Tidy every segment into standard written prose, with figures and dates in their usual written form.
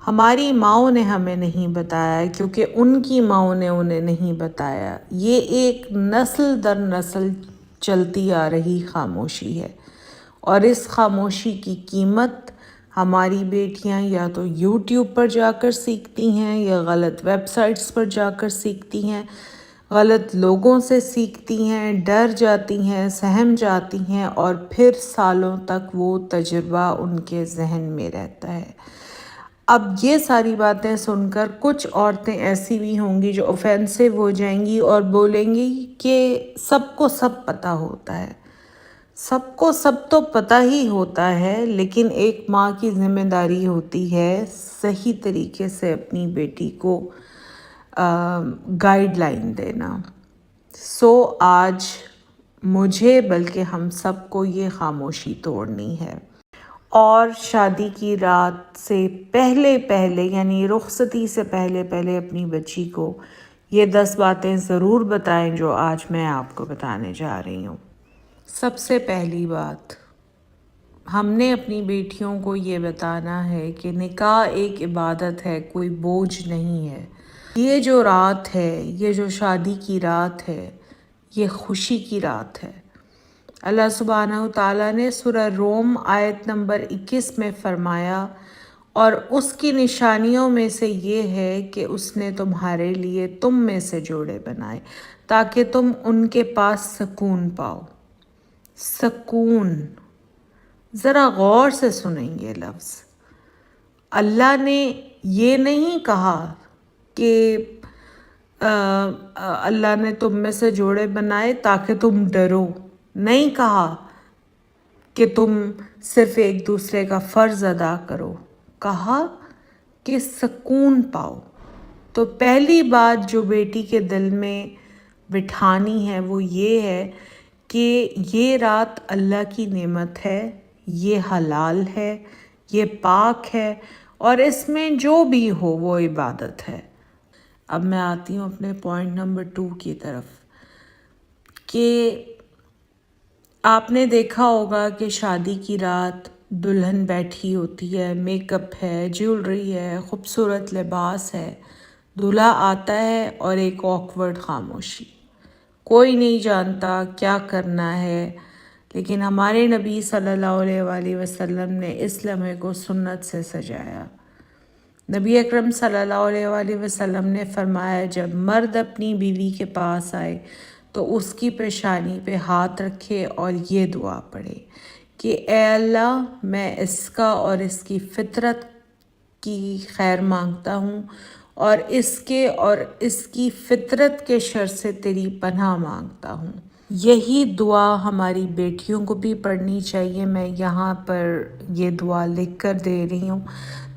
ہماری ماؤں نے ہمیں نہیں بتایا کیونکہ ان کی ماؤں نے انہیں نہیں بتایا۔ یہ ایک نسل در نسل چلتی آ رہی خاموشی ہے، اور اس خاموشی کی قیمت ہماری بیٹیاں یا تو یوٹیوب پر جا کر سیکھتی ہیں، یا غلط ویب سائٹس پر جا کر سیکھتی ہیں، غلط لوگوں سے سیکھتی ہیں، ڈر جاتی ہیں، سہم جاتی ہیں، اور پھر سالوں تک وہ تجربہ ان کے ذہن میں رہتا ہے۔ اب یہ ساری باتیں سن کر کچھ عورتیں ایسی بھی ہوں گی جو اوفینسو ہو جائیں گی اور بولیں گی کہ سب کو سب پتہ ہوتا ہے۔ سب کو سب تو پتہ ہی ہوتا ہے، لیکن ایک ماں کی ذمہ داری ہوتی ہے صحیح طریقے سے اپنی بیٹی کو گائیڈ لائن دینا۔ آج مجھے بلکہ ہم سب کو یہ خاموشی توڑنی ہے، اور شادی کی رات سے پہلے یعنی رخصتی سے پہلے اپنی بچی کو یہ 10 باتیں ضرور بتائیں جو آج میں آپ کو بتانے جا رہی ہوں۔ سب سے پہلی بات، ہم نے اپنی بیٹیوں کو یہ بتانا ہے کہ نکاح ایک عبادت ہے، کوئی بوجھ نہیں ہے۔ یہ جو رات ہے، یہ جو شادی کی رات ہے، یہ خوشی کی رات ہے۔ اللہ سبحانہ وتعالیٰ نے سورہ روم آیت نمبر 21 میں فرمایا، اور اس کی نشانیوں میں سے یہ ہے کہ اس نے تمہارے لیے تم میں سے جوڑے بنائے تاکہ تم ان کے پاس سکون پاؤ۔ سکون، ذرا غور سے سنیں گے لفظ۔ اللہ نے یہ نہیں کہا کہ اللہ نے تم میں سے جوڑے بنائے تاکہ تم ڈرو، نہیں کہا کہ تم صرف ایک دوسرے کا فرض ادا کرو، کہا کہ سکون پاؤ۔ تو پہلی بات جو بیٹی کے دل میں بٹھانی ہے وہ یہ ہے کہ یہ رات اللہ کی نعمت ہے، یہ حلال ہے، یہ پاک ہے، اور اس میں جو بھی ہو وہ عبادت ہے۔ اب میں آتی ہوں اپنے پوائنٹ نمبر 2 کی طرف، کہ آپ نے دیکھا ہوگا کہ شادی کی رات دلہن بیٹھی ہوتی ہے، میک اپ ہے، جیولری ہے، خوبصورت لباس ہے، دولہا آتا ہے اور ایک آکورڈ خاموشی، کوئی نہیں جانتا کیا کرنا ہے۔ لیکن ہمارے نبی صلی اللہ علیہ وآلہ وسلم نے اس لمحے کو سنت سے سجایا۔ نبی اکرم صلی اللہ علیہ وآلہ وسلم نے فرمایا، جب مرد اپنی بیوی کے پاس آئے تو اس کی پیشانی پہ ہاتھ رکھے اور یہ دعا پڑھے کہ اے اللہ، میں اس کا اور اس کی فطرت کی خیر مانگتا ہوں، اور اس کی فطرت کے شر سے تیری پناہ مانگتا ہوں۔ یہی دعا ہماری بیٹیوں کو بھی پڑھنی چاہیے۔ میں یہاں پر یہ دعا لکھ کر دے رہی ہوں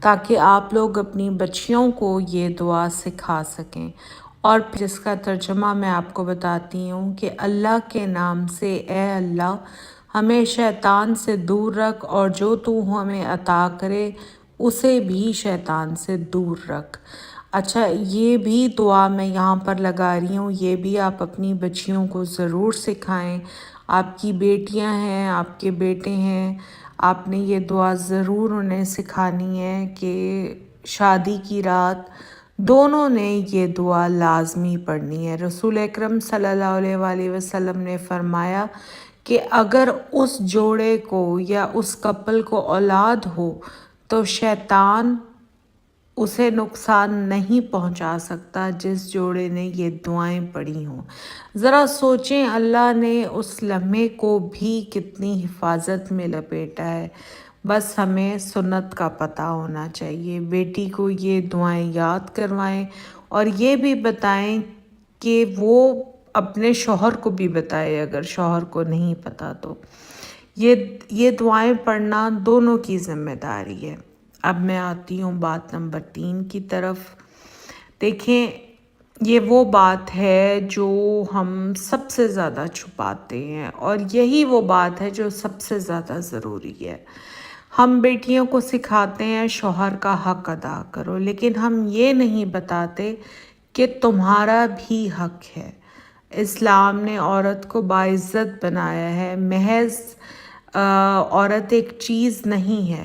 تاکہ آپ لوگ اپنی بچیوں کو یہ دعا سکھا سکیں، اور جس کا ترجمہ میں آپ کو بتاتی ہوں کہ اللہ کے نام سے اے اللہ، ہمیں شیطان سے دور رکھ، اور جو تو ہمیں عطا کرے اسے بھی شیطان سے دور رکھ۔ اچھا، یہ بھی دعا میں یہاں پر لگا رہی ہوں، یہ بھی آپ اپنی بچیوں کو ضرور سکھائیں۔ آپ کی بیٹیاں ہیں، آپ کے بیٹے ہیں، آپ نے یہ دعا ضرور انہیں سکھانی ہے کہ شادی کی رات دونوں نے یہ دعا لازمی پڑھنی ہے۔ رسول اکرم صلی اللہ علیہ وآلہ وسلم نے فرمایا کہ اگر اس جوڑے کو یا اس کپل کو اولاد ہو تو شیطان اسے نقصان نہیں پہنچا سکتا جس جوڑے نے یہ دعائیں پڑھی ہوں۔ ذرا سوچیں، اللہ نے اس لمحے کو بھی کتنی حفاظت میں لپیٹا ہے۔ بس ہمیں سنت کا پتہ ہونا چاہیے۔ بیٹی کو یہ دعائیں یاد کروائیں، اور یہ بھی بتائیں کہ وہ اپنے شوہر کو بھی بتائے اگر شوہر کو نہیں پتہ تو۔ یہ دعائیں پڑھنا دونوں کی ذمہ داری ہے۔ اب میں آتی ہوں بات نمبر 3 کی طرف۔ دیکھیں، یہ وہ بات ہے جو ہم سب سے زیادہ چھپاتے ہیں، اور یہی وہ بات ہے جو سب سے زیادہ ضروری ہے۔ ہم بیٹیوں کو سکھاتے ہیں شوہر کا حق ادا کرو، لیکن ہم یہ نہیں بتاتے کہ تمہارا بھی حق ہے۔ اسلام نے عورت کو باعزت بنایا ہے۔ محض عورت ایک چیز نہیں ہے،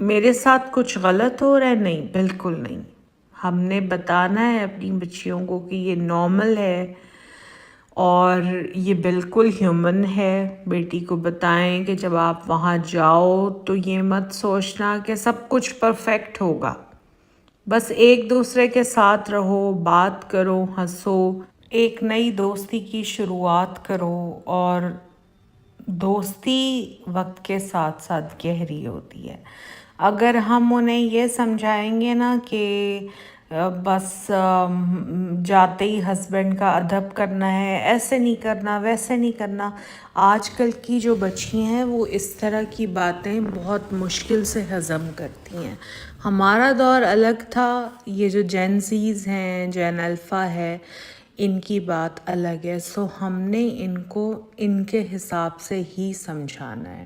میرے ساتھ کچھ غلط ہو رہا ہے؟ نہیں، بالکل نہیں. ہم نے بتانا ہے اپنی بچیوں کو کہ یہ نارمل ہے اور یہ بالکل ہیومن ہے. بیٹی کو بتائیں کہ جب آپ وہاں جاؤ تو یہ مت سوچنا کہ سب کچھ پرفیکٹ ہوگا. بس ایک دوسرے کے ساتھ رہو، بات کرو، ہنسو، ایک نئی دوستی کی شروعات کرو. اور دوستی وقت کے ساتھ ساتھ گہری ہوتی ہے. اگر ہم انہیں یہ سمجھائیں گے نا کہ بس جاتے ہی ہسبینڈ کا ادب کرنا ہے، ایسے نہیں کرنا، ویسے نہیں کرنا. آج کل کی جو بچی ہیں وہ اس طرح کی باتیں بہت مشکل سے ہضم کرتی ہیں. ہمارا دور الگ تھا. یہ جو جین زیز ہیں، جین الفا ہے، ان کی بات الگ ہے. سو ہم نے ان کو ان کے حساب سے ہی سمجھانا ہے.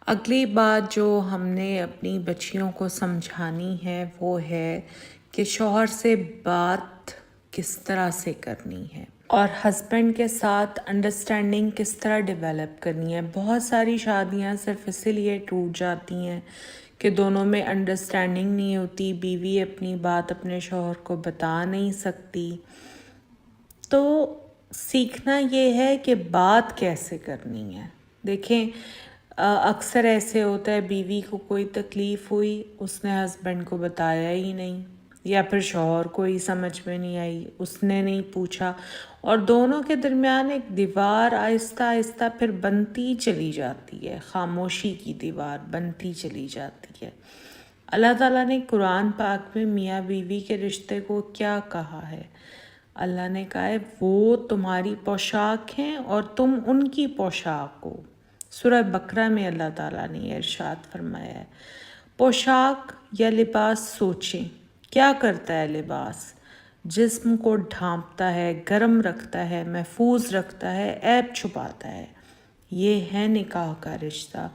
اگلی بات جو ہم نے اپنی بچیوں کو سمجھانی ہے وہ ہے کہ شوہر سے بات کس طرح سے کرنی ہے اور ہسبینڈ کے ساتھ انڈرسٹینڈنگ کس طرح ڈیولپ کرنی ہے. بہت ساری شادیاں صرف اسی لیے ٹوٹ جاتی ہیں کہ دونوں میں انڈرسٹینڈنگ نہیں ہوتی. بیوی اپنی بات اپنے شوہر کو بتا نہیں سکتی. تو سیکھنا یہ ہے کہ بات کیسے کرنی ہے. دیکھیں اکثر ایسے ہوتا ہے بیوی کو کوئی تکلیف ہوئی، اس نے ہسبینڈ کو بتایا ہی نہیں، یا پھر شوہر کو ہی سمجھ میں نہیں آئی، اس نے نہیں پوچھا، اور دونوں کے درمیان ایک دیوار آہستہ آہستہ پھر بنتی چلی جاتی ہے. خاموشی کی دیوار بنتی چلی جاتی ہے. اللہ تعالیٰ نے قرآن پاک میں میاں بیوی کے رشتے کو کیا کہا ہے؟ اللہ نے کہا ہے وہ تمہاری پوشاک ہیں اور تم ان کی پوشاک ہو. سورہ بقرہ میں اللہ تعالیٰ نے ارشاد فرمایا ہے. پوشاک یا لباس سوچیں، کیا کرتا ہے لباس؟ جسم کو ڈھانپتا ہے، گرم رکھتا ہے، محفوظ رکھتا ہے، عیب چھپاتا ہے. یہ ہے نکاح کا رشتہ.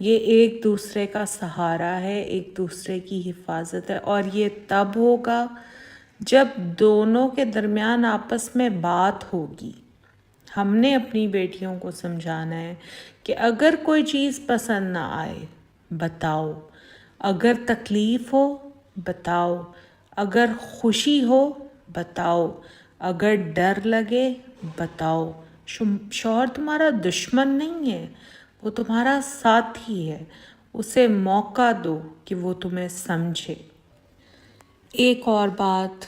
یہ ایک دوسرے کا سہارا ہے، ایک دوسرے کی حفاظت ہے. اور یہ تب ہوگا جب دونوں کے درمیان آپس میں بات ہوگی. ہم نے اپنی بیٹیوں کو سمجھانا ہے کہ اگر کوئی چیز پسند نہ آئے بتاؤ، اگر تکلیف ہو بتاؤ، اگر خوشی ہو بتاؤ، اگر ڈر لگے بتاؤ. شوہر تمہارا دشمن نہیں ہے، وہ تمہارا ساتھی ہے. اسے موقع دو کہ وہ تمہیں سمجھے. ایک اور بات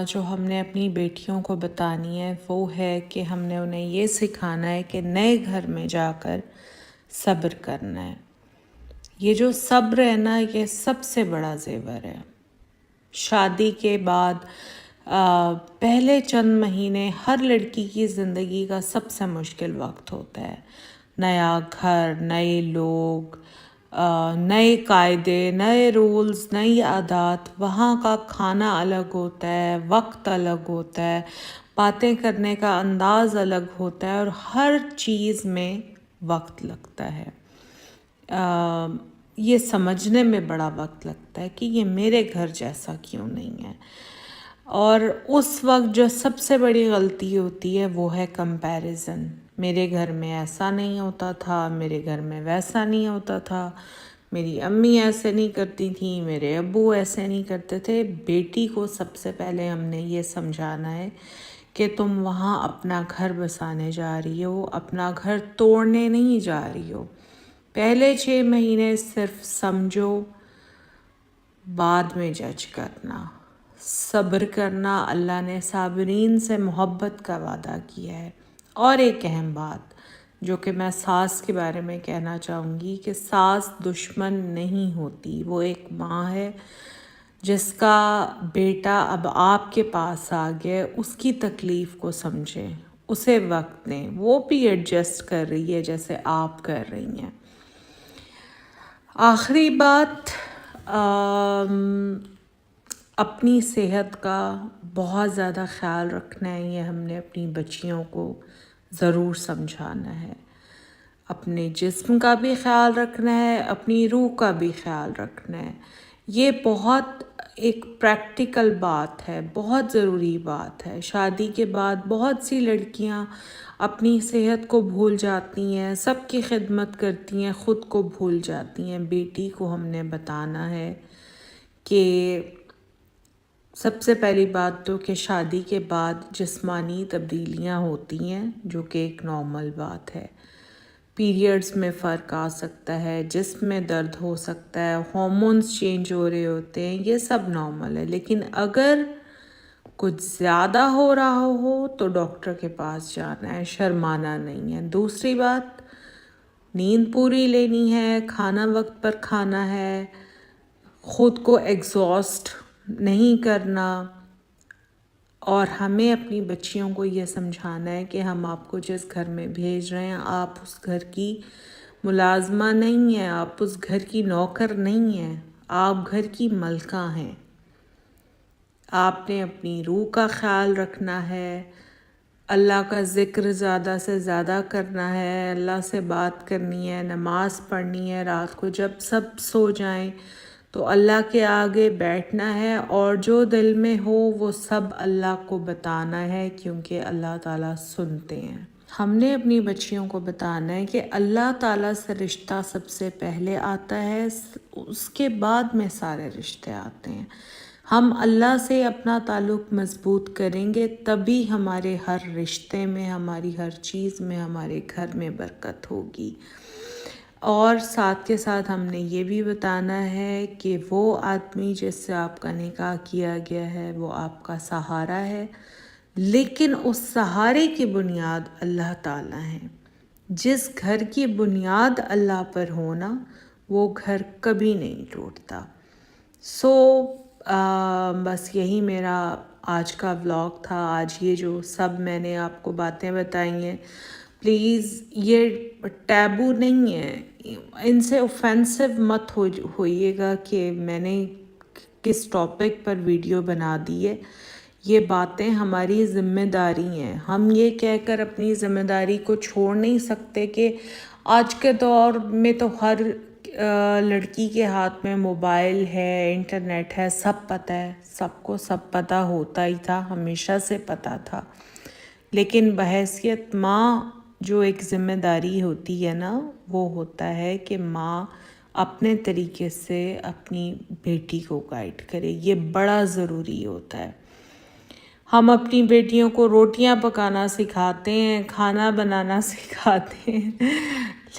جو ہم نے اپنی بیٹیوں کو بتانی ہے وہ ہے کہ ہم نے انہیں یہ سکھانا ہے کہ نئے گھر میں جا کر صبر کرنا ہے. یہ جو صبر ہے نا، یہ سب سے بڑا زیور ہے. شادی کے بعد پہلے چند مہینے ہر لڑکی کی زندگی کا سب سے مشکل وقت ہوتا ہے. نیا گھر، نئے لوگ، نئے قاعدے، نئے رولز، نئی عادات. وہاں کا کھانا الگ ہوتا ہے، وقت الگ ہوتا ہے، باتیں کرنے کا انداز الگ ہوتا ہے، اور ہر چیز میں وقت لگتا ہے. یہ سمجھنے میں بڑا وقت لگتا ہے کہ یہ میرے گھر جیسا کیوں نہیں ہے. اور اس وقت جو سب سے بڑی غلطی ہوتی ہے وہ ہے کمپیریزن. میرے گھر میں ایسا نہیں ہوتا تھا، میرے گھر میں ویسا نہیں ہوتا تھا، میری امی ایسے نہیں کرتی تھیں، میرے ابو ایسے نہیں کرتے تھے. بیٹی کو سب سے پہلے ہم نے یہ سمجھانا ہے کہ تم وہاں اپنا گھر بسانے جا رہی ہو، اپنا گھر توڑنے نہیں جا رہی ہو. پہلے 6 مہینے صرف سمجھو، بعد میں جج کرنا. صبر کرنا. اللہ نے صابرین سے محبت کا وعدہ کیا ہے. اور ایک اہم بات جو کہ میں ساس کے بارے میں کہنا چاہوں گی کہ ساس دشمن نہیں ہوتی. وہ ایک ماں ہے جس کا بیٹا اب آپ کے پاس آ گیا، اس کی تکلیف کو سمجھیں، اسے وقت دیں. وہ بھی ایڈجسٹ کر رہی ہے جیسے آپ کر رہی ہیں. آخری بات، اپنی صحت کا بہت زیادہ خیال رکھنا ہے. یہ ہم نے اپنی بچیوں کو ضرور سمجھانا ہے. اپنے جسم کا بھی خیال رکھنا ہے، اپنی روح کا بھی خیال رکھنا ہے. یہ بہت ایک پریکٹیکل بات ہے، بہت ضروری بات ہے۔ شادی کے بعد بہت سی لڑکیاں اپنی صحت کو بھول جاتی ہیں، سب کی خدمت کرتی ہیں، خود کو بھول جاتی ہیں۔ بیٹی کو ہم نے بتانا ہے کہ سب سے پہلی بات تو کہ شادی کے بعد جسمانی تبدیلیاں ہوتی ہیں، جو کہ ایک نارمل بات ہے۔ پیریڈز میں فرق آ سکتا ہے، جسم میں درد ہو سکتا ہے، ہارمونز چینج ہو رہے ہوتے ہیں، یہ سب نارمل ہے۔ لیکن اگر کچھ زیادہ ہو رہا ہو تو ڈاکٹر کے پاس جانا ہے، شرمانا نہیں ہے۔ دوسری بات، نیند پوری لینی ہے، کھانا وقت پر کھانا ہے، خود کو ایگزاسٹ نہیں کرنا، اور ہمیں اپنی بچیوں کو یہ سمجھانا ہے کہ ہم آپ کو جس گھر میں بھیج رہے ہیں، آپ اس گھر کی ملازمہ نہیں ہیں، آپ اس گھر کی نوکر نہیں ہیں، آپ گھر کی ملکہ ہیں۔ آپ نے اپنی روح کا خیال رکھنا ہے، اللہ کا ذکر زیادہ سے زیادہ کرنا ہے، اللہ سے بات کرنی ہے، نماز پڑھنی ہے، رات کو جب سب سو جائیں تو اللہ کے آگے بیٹھنا ہے، اور جو دل میں ہو وہ سب اللہ کو بتانا ہے، کیونکہ اللہ تعالیٰ سنتے ہیں۔ ہم نے اپنی بچیوں کو بتانا ہے کہ اللہ تعالیٰ سے رشتہ سب سے پہلے آتا ہے، اس کے بعد میں سارے رشتے آتے ہیں۔ ہم اللہ سے اپنا تعلق مضبوط کریں گے تبھی ہمارے ہر رشتے میں، ہماری ہر چیز میں، ہمارے گھر میں برکت ہوگی۔ اور ساتھ کے ساتھ ہم نے یہ بھی بتانا ہے کہ وہ آدمی جس سے آپ کا نکاح کیا گیا ہے وہ آپ کا سہارا ہے، لیکن اس سہارے کی بنیاد اللہ تعالیٰ ہے۔ جس گھر کی بنیاد اللہ پر ہونا، وہ گھر کبھی نہیں ٹوٹتا۔ بس یہی میرا آج کا ولاگ تھا۔ آج یہ جو سب میں نے آپ کو باتیں بتائی ہیں، پلیز یہ ٹیبو نہیں ہے، ان سے اوفینسو مت ہوئیے گا کہ میں نے کس ٹاپک پر ویڈیو بنا دی ہے۔ یہ باتیں ہماری ذمہ داری ہیں، ہم یہ کہہ کر اپنی ذمہ داری کو چھوڑ نہیں سکتے کہ آج کے دور میں تو ہر لڑکی کے ہاتھ میں موبائل ہے، انٹرنیٹ ہے، سب پتہ ہے، سب کو سب پتہ ہوتا ہی تھا، ہمیشہ سے پتہ تھا۔ لیکن بحیثیت ماں جو ایک ذمہ داری ہوتی ہے نا، وہ ہوتا ہے کہ ماں اپنے طریقے سے اپنی بیٹی کو گائیڈ کرے، یہ بڑا ضروری ہوتا ہے۔ ہم اپنی بیٹیوں کو روٹیاں پکانا سکھاتے ہیں، کھانا بنانا سکھاتے ہیں،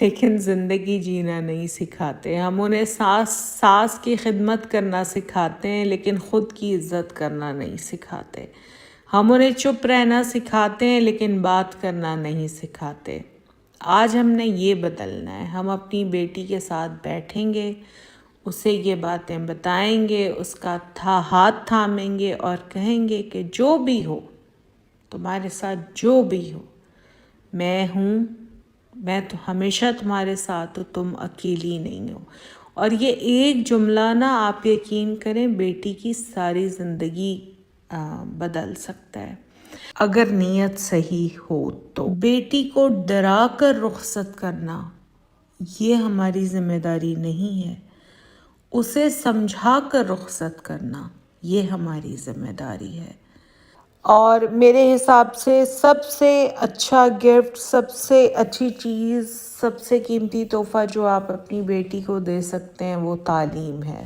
لیکن زندگی جینا نہیں سکھاتے۔ ہم انہیں ساس کی خدمت کرنا سکھاتے ہیں، لیکن خود کی عزت کرنا نہیں سکھاتے۔ ہم انہیں چپ رہنا سکھاتے ہیں، لیکن بات کرنا نہیں سکھاتے۔ آج ہم نے یہ بدلنا ہے، ہم اپنی بیٹی کے ساتھ بیٹھیں گے، اسے یہ باتیں بتائیں گے، اس کا ہاتھ تھامیں گے اور کہیں گے کہ جو بھی ہو، تمہارے ساتھ جو بھی ہو، میں ہوں، میں تو ہمیشہ تمہارے ساتھ ہوں، تم اکیلی نہیں ہو۔ اور یہ ایک جملہ نا، آپ یقین کریں، بیٹی کی ساری زندگی بدل سکتا ہے اگر نیت صحیح ہو تو۔ بیٹی کو ڈرا کر رخصت کرنا یہ ہماری ذمہ داری نہیں ہے، اسے سمجھا کر رخصت کرنا یہ ہماری ذمہ داری ہے۔ اور میرے حساب سے سب سے اچھا گفٹ، سب سے اچھی چیز، سب سے قیمتی تحفہ جو آپ اپنی بیٹی کو دے سکتے ہیں وہ تعلیم ہے۔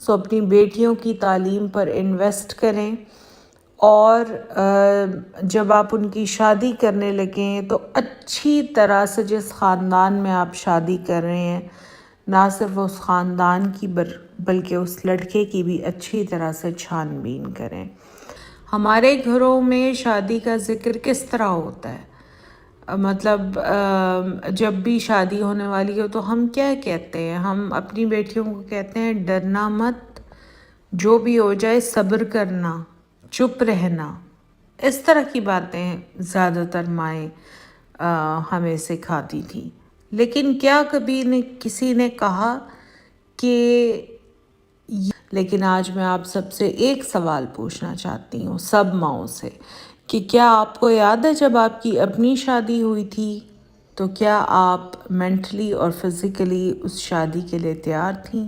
اپنی بیٹیوں کی تعلیم پر انویسٹ کریں، اور جب آپ ان کی شادی کرنے لگیں تو اچھی طرح سے، جس خاندان میں آپ شادی کر رہے ہیں، نہ صرف اس خاندان کی بلکہ اس لڑکے کی بھی اچھی طرح سے چھان بین کریں۔ ہمارے گھروں میں شادی کا ذکر کس طرح ہوتا ہے؟ مطلب جب بھی شادی ہونے والی ہو تو ہم کیا کہتے ہیں؟ ہم اپنی بیٹیوں کو کہتے ہیں ڈرنا مت، جو بھی ہو جائے صبر کرنا، چپ رہنا۔ اس طرح کی باتیں زیادہ تر مائیں ہمیں سکھاتی تھیں۔ لیکن کیا کبھی کسی نے کہا کہ لیکن آج میں آپ سب سے ایک سوال پوچھنا چاہتی ہوں، سب ماؤں سے، کہ کیا آپ کو یاد ہے جب آپ کی اپنی شادی ہوئی تھی تو کیا آپ مینٹلی اور فزیکلی اس شادی کے لیے تیار تھیں؟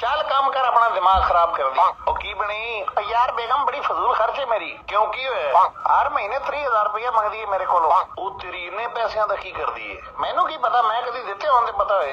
ਚੱਲ ਕੰਮ ਕਰ, ਆਪਣਾ ਦਿਮਾਗ ਖਰਾਬ ਕਰ ਦੀ। ਉਹ ਕੀ ਬਣੀ ਯਾਰ? ਬੇਗਮ ਬੜੀ ਫਜ਼ੂਲ ਖਰਚੇ ਮੇਰੀ। ਕਿਉਂ, ਕੀ ਹੋਇਆ? ਹਰ ਮਹੀਨੇ 30,000 ਰੁਪਇਆ ਮੰਗਦੀ ਹੈ ਮੇਰੇ ਕੋਲੋਂ। ਉਹ ਤੇਰੀ ਇੰਨੇ ਪੈਸਿਆਂ ਦਾ ਕੀ ਕਰਦੀ ਹੈ? ਮੈਨੂੰ ਕੀ ਪਤਾ, ਮੈਂ ਕਦੀ ਦਿੱਤੇ ਹੋਣ ਤੇ ਪਤਾ ਹੋਏ।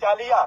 40,000।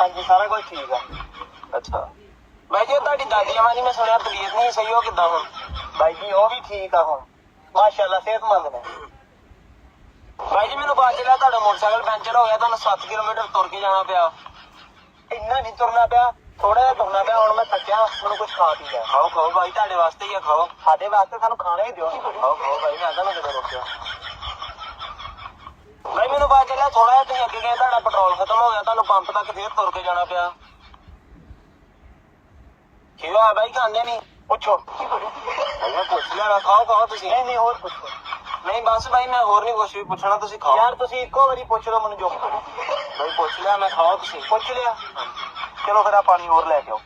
ਹਾਂਜੀ ਸਾਰਾ ਕੁਝ ਠੀਕ ਆ। ਅੱਛਾ ਭਾਈ ਜੀ ਤੁਹਾਡੀ ਦਾਦੀ ਅਮਾ ਦੀ ਮੈਂ ਸੁਣਿਆ ਤਬੀਅਤ ਨਹੀਂ ਸਹੀ, ਹੋ ਕਿੱਦਾਂ ਹੁਣ? ਭਾਈ ਜੀ ਉਹ ਵੀ ਠੀਕ ਆ ਹੁਣ, ਮਾਸ਼ਾਅੱਲਾ ਸਿਹਤਮੰਦ ਨੇ। ਭਾਈ ਜੀ ਮੈਨੂੰ ਬਾਅਦ ਚ ਤੁਹਾਡਾ ਮੋਟਰਸਾਈਕਲ ਪੈਂਚਰ ਹੋ ਗਿਆ, ਤੁਹਾਨੂੰ 7 ਕਿਲੋਮੀਟਰ ਤੁਰ ਕੇ ਜਾਣਾ ਪਿਆ। ਇੰਨਾ ਨਹੀਂ ਤੁਰਨਾ ਪਿਆ, ਥੋੜਾ ਜਿਹਾ ਤੁਰਨਾ ਪਿਆ। ਹੁਣ ਮੈਂ ਥੱਕਿਆ, ਮੈਨੂੰ ਕੁਝ ਖਾ ਪੀ ਲਿਆ। ਖਾਓ ਖਾਓ ਭਾਈ, ਤੁਹਾਡੇ ਵਾਸਤੇ ਹੀ ਆ, ਖਾਓ। ਸਾਡੇ ਵਾਸਤੇ ਸਾਨੂੰ ਖਾਣਾ ਹੀ ਦਿਓ। ਖਾਓ ਖਾਓ ਭਾਈ, ਮੈਂ ਤੁਹਾਨੂੰ ਕਿਤੇ ਰੋਕਿਆ? ਭਾਈ ਮੈਨੂੰ ਬਾਅਦ ਚੱਲਿਆ ਥੋੜਾ ਜਿਹਾ ਤੁਸੀਂ ਅੱਗੇ ਗਏ, ਤੁਹਾਡਾ ਪੈਟਰੋਲ ਖਤਮ ਹੋ ਗਿਆ, ਤੁਹਾਨੂੰ ਪੰਪ ਤੱਕ ਫੇਰ ਤੁਰ ਕੇ ਜਾਣਾ ਪਿਆ। ਕੀ ਹੋਇਆ ਭਾਈ, ਖਾਂਦੇ ਨਹੀਂ? ਪੁੱਛੋ। ਮੈਂ ਪੁੱਛ ਲਿਆ, ਖਾਓ ਖਾਓ ਤੁਸੀਂ। ਨਹੀਂ ਹੋਰ ਪੁੱਛੋ। ਨਹੀਂ ਬਸ ਭਾਈ ਮੈਂ ਹੋਰ ਨਹੀਂ ਕੁਛ ਵੀ ਪੁੱਛਣਾ, ਤੁਸੀਂ ਖਾਓ। ਯਾਰ ਤੁਸੀਂ ਇੱਕੋ ਵਾਰੀ ਪੁੱਛ ਲਓ ਮੈਨੂੰ ਜੋ ਭਾਈ। ਪੁੱਛ ਲਿਆ ਮੈਂ, ਖਾਓ ਤੁਸੀਂ। ਪੁੱਛ ਲਿਆ, ਚਲੋ ਫਿਰ ਆ ਪਾਣੀ ਹੋਰ ਲੈ ਕੇ ਆਓ।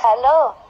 ਹੈਲੋ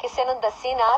ਕਿਸੇ ਨੂੰ ਦੱਸੀ ਨਾ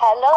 ਹੈਲੋ